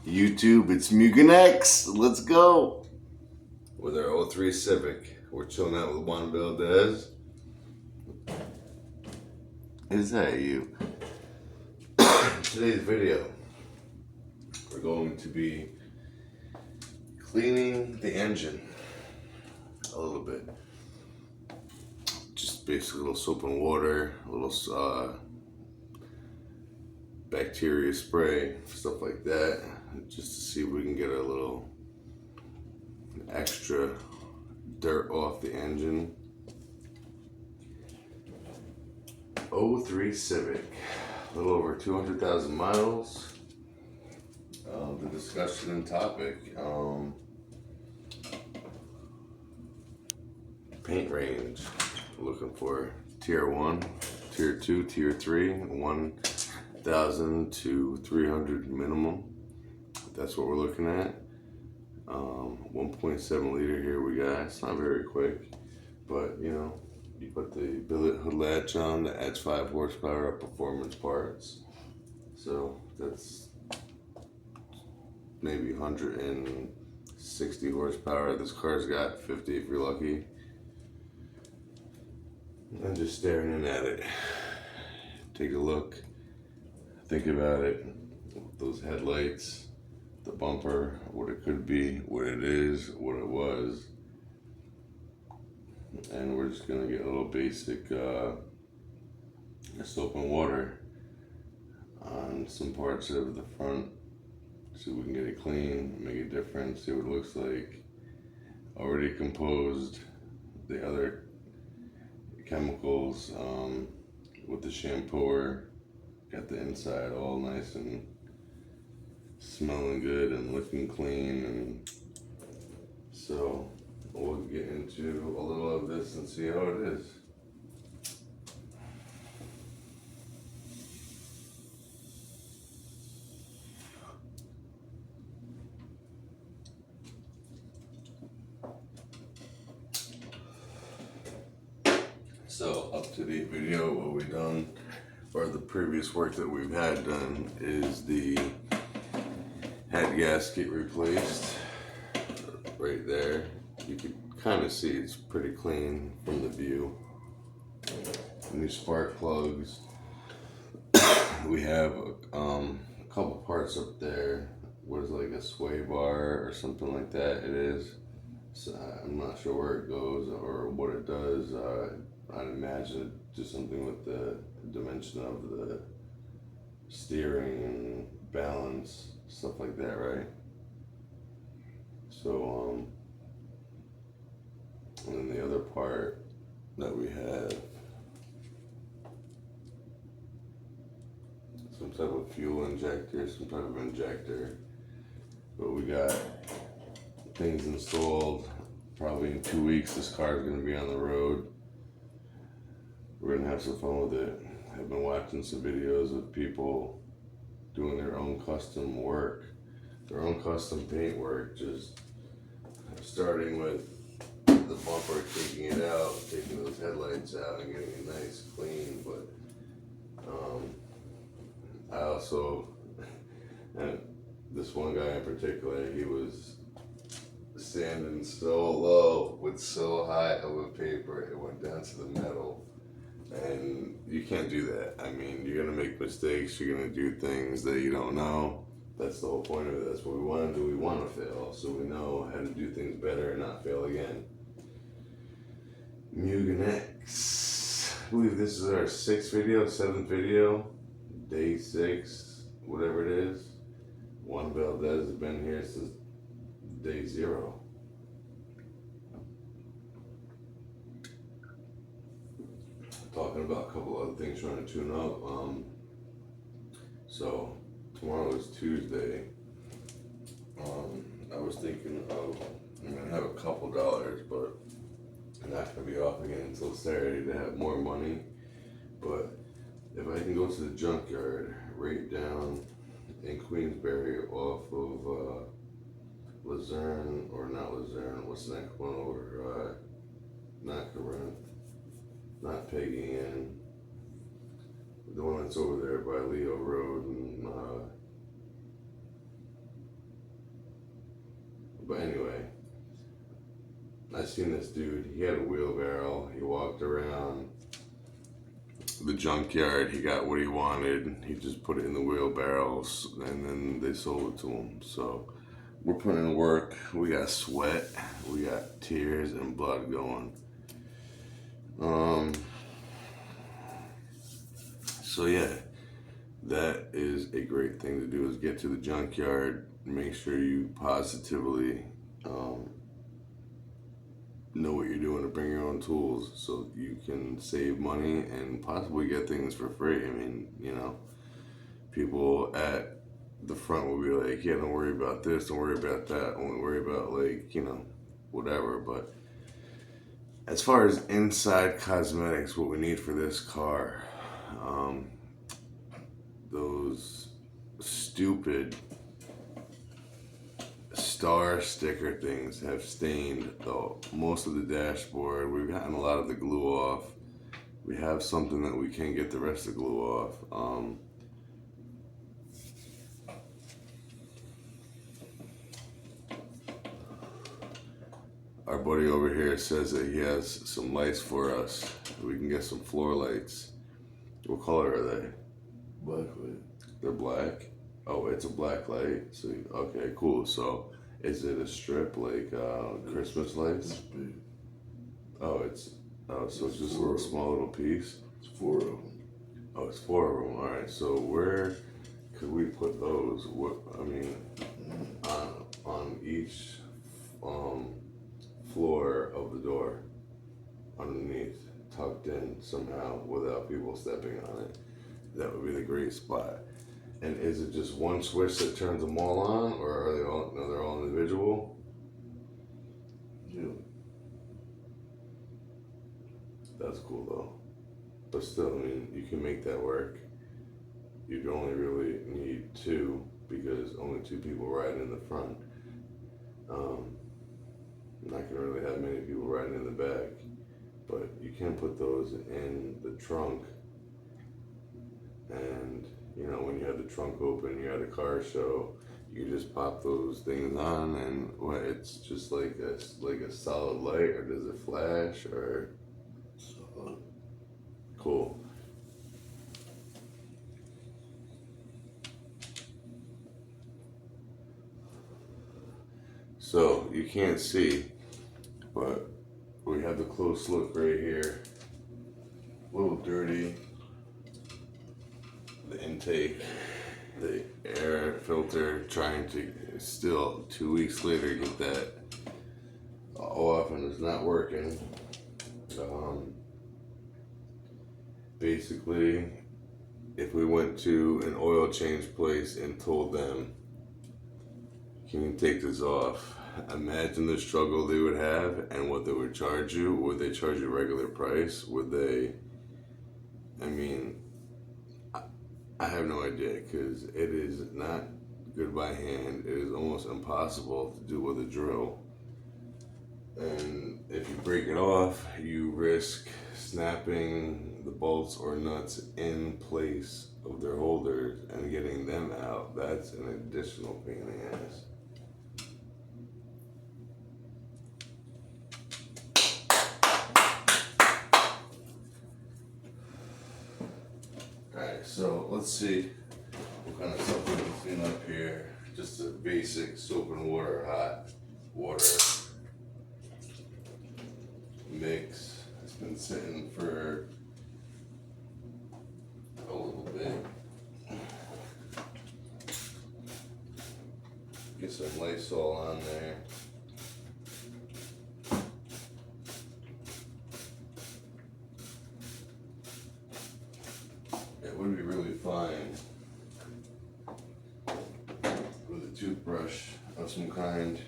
YouTube, it's Mugen X. Let's go. With our '03 Civic. We're chilling out with Juan Valdez. Is that you? Today's video, we're going to be cleaning the engine a little bit. Just basically a little soap and water, a little bacteria spray, stuff like that, just to see if we can get a little extra dirt off the engine. '03 Civic, a little over 200,000 miles. The discussion and topic, paint range, looking for tier 1, tier 2, tier 3, 1,000 to 300 minimum. That's what we're looking at. 1.7 liter here we got. It's not very quick, but you know, you put the billet hood latch on, that adds 5 horsepower of performance parts. So that's maybe 160 horsepower. This car's got 50 if you're lucky. I'm just staring in at it. Take a look. Think about it. Those headlights, the bumper, what it could be, what it is, what it was. And we're just gonna get a little basic soap and water on some parts of the front, so we can get it clean, make a difference, see what it looks like. Already composed the other chemicals with the shampooer. Got the inside all nice and smelling good and looking clean, and so we'll get into a little of this and see how it is. So up to date video, what we've done, or the previous work that we've had done, is the head gasket replaced right there. You can kind of see it's pretty clean from the view. New spark plugs. We have a couple parts up there. What is like a sway bar or something like that? It is. So I'm not sure where it goes or what it does. I'd imagine just something with the dimension of the steering and balance, stuff like that, right? So, and then the other part that we have, some type of fuel injector, some type of injector. But we got things installed. Probably in 2 weeks, this car is going to be on the road. We're going to have some fun with it. I've been watching some videos of people doing their own custom work, their own custom paint work, just starting with the bumper, taking it out, taking those headlights out and getting it nice, clean. But I also, and this one guy in particular, he was standing so low with so high of a paper, it went down to the metal. And you can't do that. I mean, you're gonna make mistakes, you're gonna do things that you don't know. That's the whole point of it. That's what we want to do. We want to fail, so we know how to do things better and not fail again. Mugen X. I believe this is our 7th video, day 6, whatever it is. Juan Valdez has been here since day 0. Talking about a couple other things, trying to tune up. So tomorrow is Tuesday. I was thinking of, I'm gonna have a couple dollars, but I'm not gonna be off again until Saturday to have more money. But if I can go to the junkyard right down in Queensbury off of Luzerne, or not Luzerne, what's the next one over? Not Corinth, not Peggy Ann, the one that's over there by Leo Road and But anyway, I seen this dude. He had a wheelbarrow. He walked around the junkyard. He got what he wanted. He just put it in the wheelbarrows, and then they sold it to him. So we're putting in work. We got sweat. We got tears and blood going. So yeah, that is a great thing to do, is get to the junkyard, make sure you positively know what you're doing, to bring your own tools so you can save money and possibly get things for free. I mean, you know, people at the front will be like, yeah, don't worry about this, don't worry about that, only worry about, like, you know, whatever. But as far as inside cosmetics, what we need for this car, those stupid star sticker things have stained most of the dashboard. We've gotten a lot of the glue off. We have something that we can get the rest of the glue off. Our buddy over here says that he has some lights for us. We can get some floor lights. What color are they? Black light. They're black? Oh, it's a black light. So okay, cool. So is it a strip like Christmas lights? It's big. So it's just a little small little piece. It's 4 of them. Oh, it's 4 of them. All right. So where could we put those? What I mean, on each floor of the door, underneath, tucked in somehow without people stepping on it. That would be the great spot. And is it just one switch that turns them all on, or are they all? No, they're all individual. Yeah. That's cool though. But still, I mean, you can make that work. You can only really need 2 because only 2 people ride in the front. I'm not gonna really have many people riding in the back, but you can put those in the trunk. And you know, when you have the trunk open, you had a car show, you just pop those things on, and what? It's just like a solid light, or does it flash, or? Solid. Cool. So you can't see, but we have the close look right here. A little dirty. The intake, the air filter, trying to still 2 weeks later get that off, and it's not working. Basically, if we went to an oil change place and told them, can you take this off? Imagine the struggle they would have and what they would charge you. Would they charge you regular price? Would they, I mean, I have no idea, because it is not good by hand. It is almost impossible to do with a drill. And if you break it off, you risk snapping the bolts or nuts in place of their holders and getting them out. That's an additional pain in the ass. Alright, so let's see what kind of stuff we can clean up here. Just a basic soap and water, hot water mix. It's been sitting for a little bit. Get some Lysol on there. It would be really fine with a toothbrush of some kind.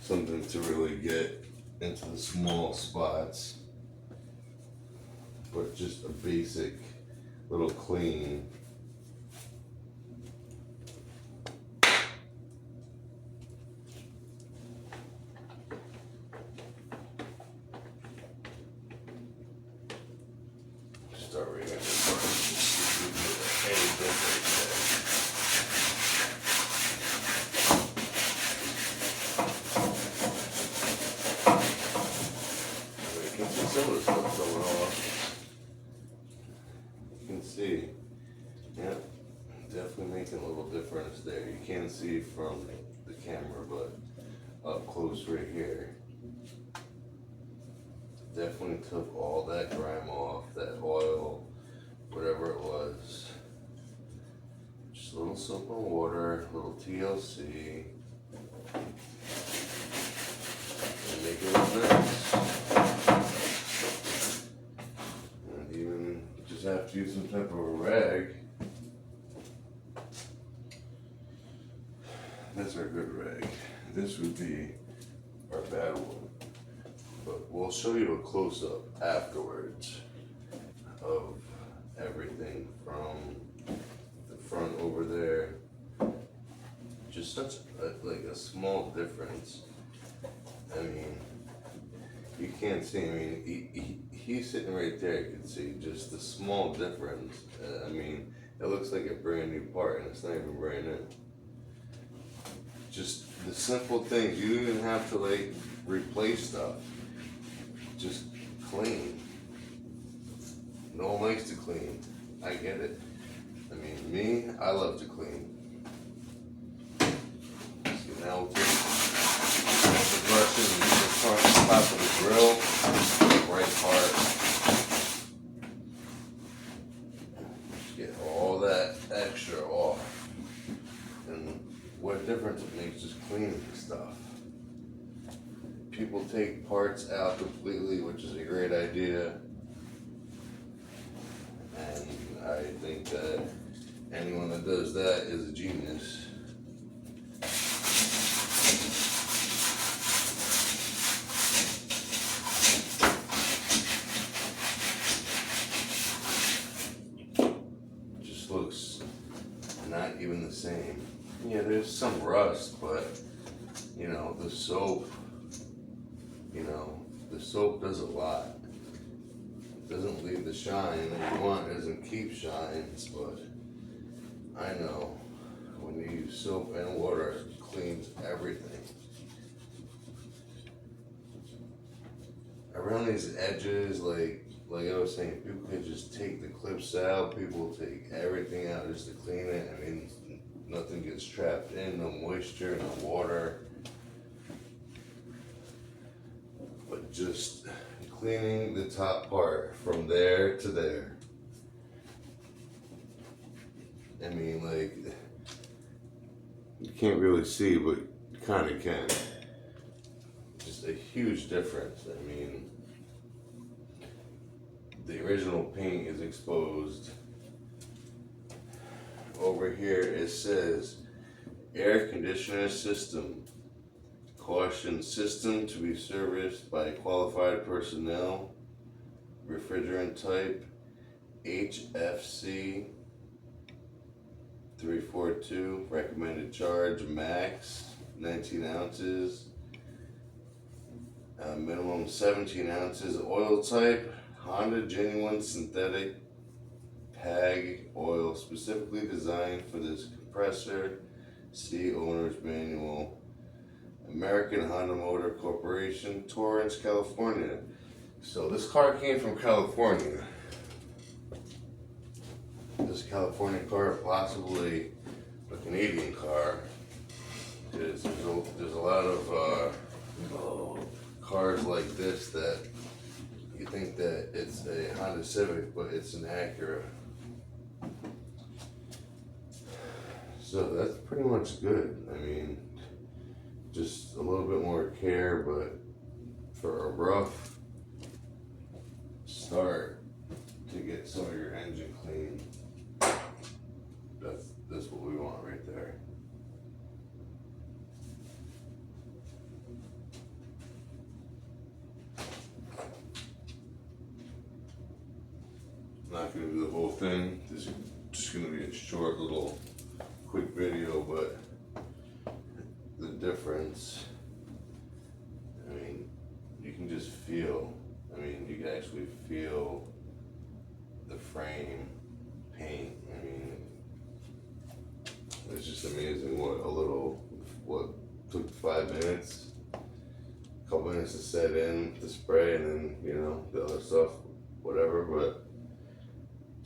Something to really get into the small spots. But just a basic little clean. Start right at the front. you can see, yeah, definitely making a little difference there. You can't see from the camera, but up close right here. Definitely took all that grime off, that oil, whatever it was. Just a little soap and water, a little TLC, and make it look nice. And even just have to use some type of a rag. That's our good rag. This would be our bad one. But we'll show you a close-up afterwards of everything from the front over there. Just such a small difference. I mean, you can't see. I mean, he's sitting right there. You can see just the small difference. I mean, it looks like a brand new part, and it's not even brand new. Just the simple things. You don't even have to like replace stuff. Just clean. No one likes to clean. I get it. I mean, me, I love to clean. So now we'll take the brushes and the front and top of the grill, the right part. Just get all that extra off. And what a difference it makes just cleaning stuff. People take parts out completely, which is a great idea. And I think that anyone that does that is a genius. Just looks not even the same. Yeah, there's some rust, but you know, the soap does a lot. It doesn't leave the shine that you want. It doesn't keep shines, but I know when you use soap and water, it cleans everything. Around these edges, like I was saying, people can just take the clips out. People take everything out just to clean it. I mean, nothing gets trapped in, no moisture, no water. But just cleaning the top part from there to there. I mean, like, you can't really see, but you kind of can. Just a huge difference. I mean, the original paint is exposed. Over here it says air conditioner system. Caution, system to be serviced by qualified personnel. Refrigerant type HFC 342. Recommended charge max 19 ounces. Minimum 17 ounces. Oil type Honda genuine synthetic PAG oil, specifically designed for this compressor. See owner's manual. American Honda Motor Corporation, Torrance, California. So this car came from California. This California car, possibly a Canadian car, because there's a lot of cars like this that you think that it's a Honda Civic, but it's an Acura. So that's pretty much good. I mean, just a little bit more care, but for a rough start to get some of your engine clean, that's what we want right there. I'm not going to do the whole thing. This is just going to be a short little quick video, but the difference, I mean, you can just feel, I mean, you can actually feel the frame paint. I mean, it's just amazing what took 5 minutes, a couple minutes to set in the spray, and then, you know, the other stuff, whatever, but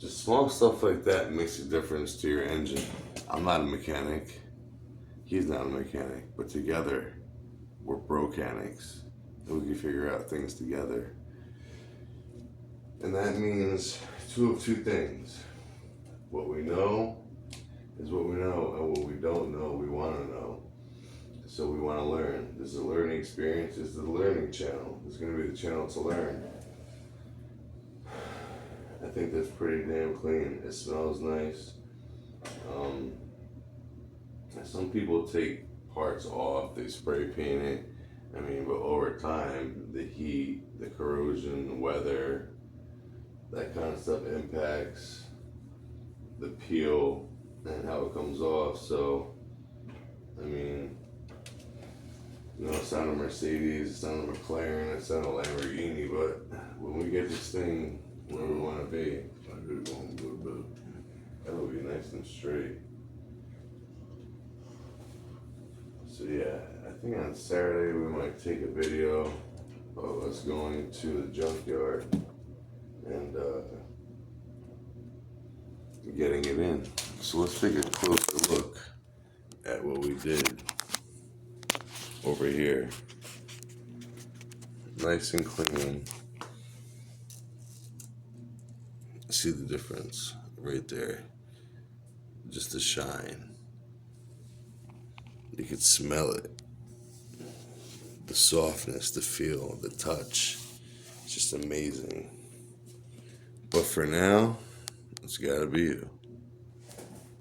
just small stuff like that makes a difference to your engine. I'm not a mechanic. He's not a mechanic, but together we're brocanics, and we can figure out things together. And that means two things. What we know is what we know, and what we don't know, we want to know. So we want to learn. This is a learning experience. This is the learning channel. It's going to be the channel to learn. I think that's pretty damn clean. It smells nice. Some people take parts off, they spray paint it. I mean, but over time, the heat, the corrosion, the weather, that kind of stuff impacts the peel and how it comes off. So, I mean, you know, it's not a Mercedes, it's not a McLaren, it's not a Lamborghini, but when we get this thing where we want to be, I get it on a little bit. that'll be nice and straight. So yeah, I think on Saturday we might take a video of us going to the junkyard and getting it in. So let's take a closer look at what we did over here. Nice and clean. See the difference right there. Just the shine. You can smell it. The softness, the feel, the touch. It's just amazing. But for now, it's gotta be you.